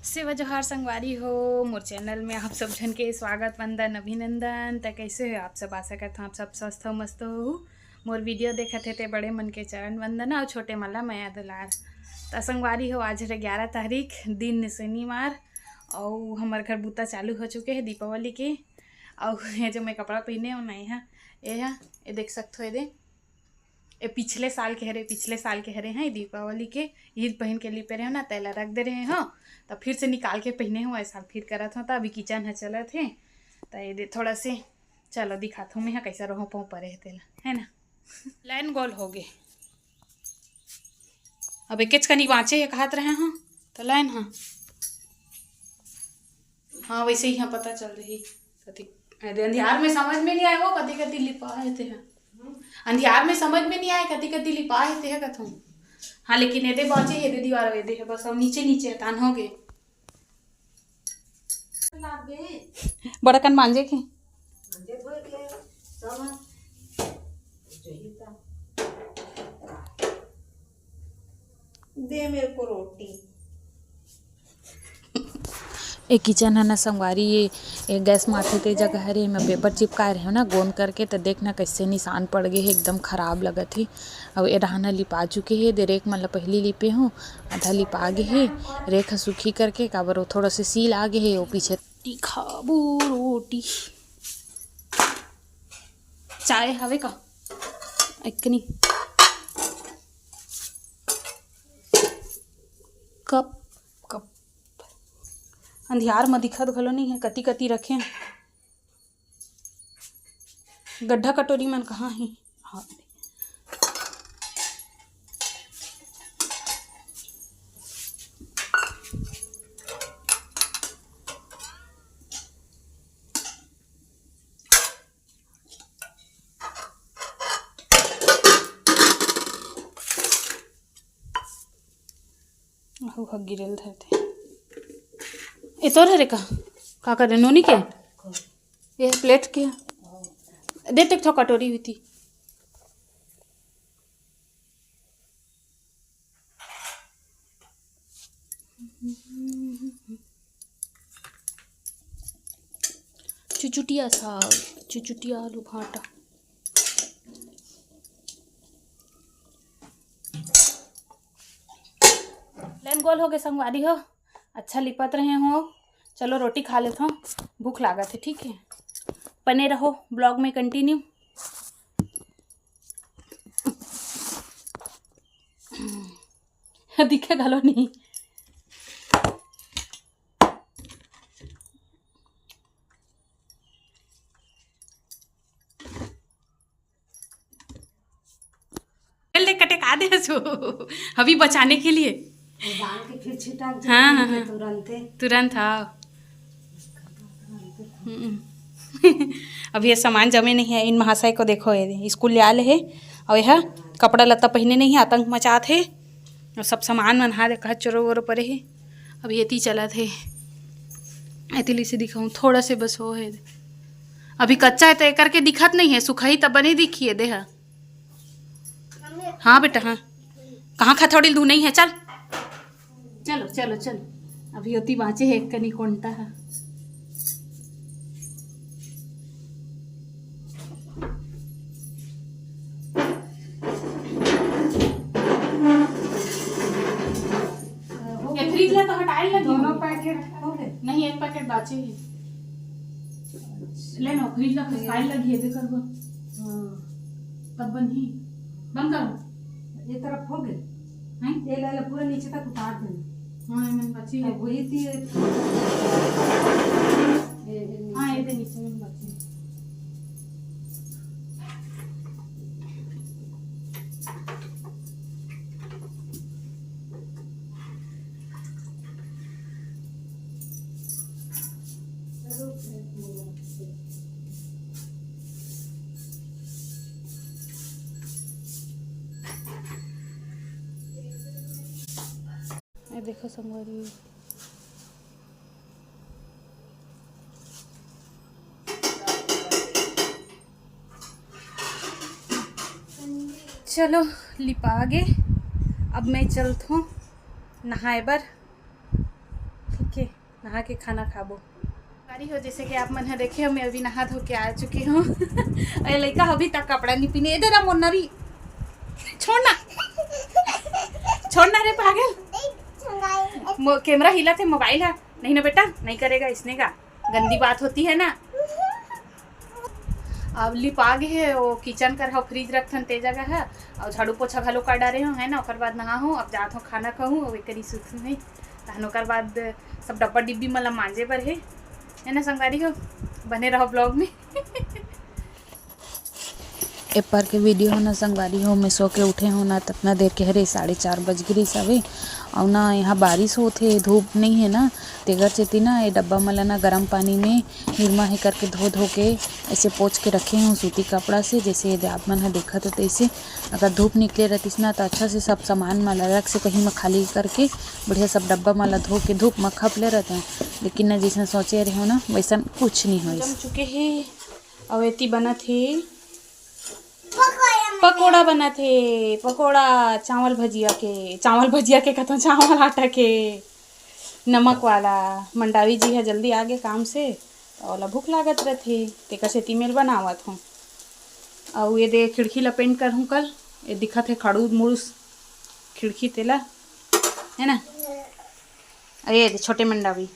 सेवा जोहार संगवारी हो मोर चैनल में आप सब जन के स्वागत वंदन अभिनंदन। त कैसे हो आप सब? आशा करता हूँ आप सब स्वस्थ हो मस्त हो। मोर वीडियो देखत थे ते बड़े मन के चरण वंदन और छोटे मला माया दुलार। त संगवारी हो आज है 11 तारीख दिन शनिवार और हमारे घर बूता चालू हो चुके हैं दीपावली के। और ये जो मैं कपड़ा पहने हो नहीं है ये देख सकते हो ये पिछले साल के हरे हैं दीपावली के। ईद पहन के लिपे रहे हो ना तैला रख दे रहे हो तो फिर से निकाल के पहने हो ऐसा फिर करत हो। तो अभी किचन है चला थे तो ये थोड़ा से चलो दिखाता हूँ मैं कैसा रहो पाँव परे है तेला है ना। लाइन गोल हो गए अब एक कनी बाँचे है कहत रहे हाँ तो लाइन हाँ वैसे ही हाँ पता चल रही कति अंधियार में समझ में नहीं आए वो कति कति लिपा है हैं अंधियार में समझ में नहीं आए कति कति लिपा है कथों। हाँ लेकिन ये बाँचे ये दीवार वे है बस अब नीचे नीचे तान हो गए बड़ा कन मांझे के दे मेरे को रोटी। एक किचन है ना संगवारी ये गैस माथे ते जगह हरे में पेपर चिपकाए रहे हो ना गोंद करके तो देखना कैसे निशान पड़ गए है एकदम खराब लगत है। अब ये रहना लिपा चुके है दे रेख मतलब पहली लिपे हूँ आधा लिपा गए है रेख सूखी करके काबर थोड़ा से सील आ गए है वो पीछे खाबू रोटी चाय हवे का इतनी कप कप अंधियार में दिखत घलो नहीं है कति कति रखे गड्ढा कटोरी मन कहाँ है। हाँ गिरल धरते ये तो रे का करे नोनी के ये प्लेट के देते थो कटोरी हुई थी चुचुटिया साग चुचुटिया आलू भाटा लाइन गोल हो गए संगवारी हो अच्छा लिपत रहे हो। चलो रोटी खा लेता हूँ भूख लागत है ठीक है बने रहो ब्लॉग में कंटिन्यू। दिखे गलो नहीं कटे का दे अभी बचाने के लिए डाल के फिर छिटा हाँ तुरंत हाँ अभी ये सामान जमे नहीं है। इन महाशय को देखो ये स्कूल ले आले है और यह कपड़ा लत्ता पहने नहीं है आतंक मचात है और सब सामान मन हाथ कहा चोरो वोरो परे है। अब ये चला थे ऐतिली से दिखाऊँ थोड़ा से बस हो है अभी कच्चा है तो करके दिखत नहीं है सुखाई तब बने दिखी है देहा। हाँ बेटा हाँ कहाँ खा थोड़ी दूर नहीं है चल चलो चलो चलो अभी होती बाँचे है एक कनी कोंटा है फ्रिज ला तो हटाए लगी दोनों पैकेट हो गए नहीं एक पैकेट बाचे है ले लो फ्रिज ला खसकाए लगी है देखो तब बनी बंद करो ये तरफ हो गए हैं ये ले पूरा नीचे तक उतार देना। हाँ मैंने बची है वही थी हाँ ये नीचे में बची देखो संगवारी चलो लिपा गए अब मैं चलता हूँ नहाए बर ठीक नहा के खाना खाबो। गाड़ी हो जैसे कि आप मन है देखे हो, मैं अभी नहा धो के आ चुकी हूँ। अरे लड़का अभी तक कपड़ा नहीं पीने, इधर आ मोनरी, छोड़ना छोड़ना रे पागल। कैमरा हिला थे, मोबाइल है नहीं ना बेटा, नहीं करेगा इसने का, गंदी बात होती है ना। अब लिप आ गए है, वो किचन कर हो फ्रिज रखथन ते जगह है, और झाड़ू पोछा घलो कर डारे हो है ना। ओकर बाद नहा हूँ, अब जात हूँ खाना खाऊँ, और एक करी सुथूँ है तहन। ओकर बाद सब डब्बा डिब्बी मतलब मांजे बर है ना। संगवारी हो, बने रहो ब्लॉग में। ए पर के वीडियो हो ना संगवारी हो, मैं सो के उठे हो ना ततना देर के हरे 4:30 बज गिरी सवे। और ना यहाँ बारिश होथे, धूप नहीं है ना, तेगर चेती ना ये डब्बा मला ना गर्म पानी में निरमा है करके धो धो के ऐसे पोंछ के रखे हूँ सूती कपड़ा से, जैसे ये आप मन देखत होते ऐसे। अगर धूप निकले रहतीस ना तो अच्छा से सब सामान माला अलग से कहीं में खाली करके बढ़िया सब डब्बा माला धो के धूप में खप ले रहते हैं। लेकिन ना जैसा सोचे रहे हो ना वैसा कुछ नहीं हो। जम चुके हैं, अवेती बना थे पकोड़ा बना थे, पकोड़ा चावल भजिया के कहता, चावल आटा के नमक वाला। मंडावी जी है जल्दी आ गए काम से, तो ओला भूख लागत रही तेकर सेती मेल बनावत हूँ। और ये दे खिड़की ला पेंट कर हूँ कल, ये दिखत है खड़ूस मुड़ूस खिड़की तेला है ना। ये छोटे मंडावी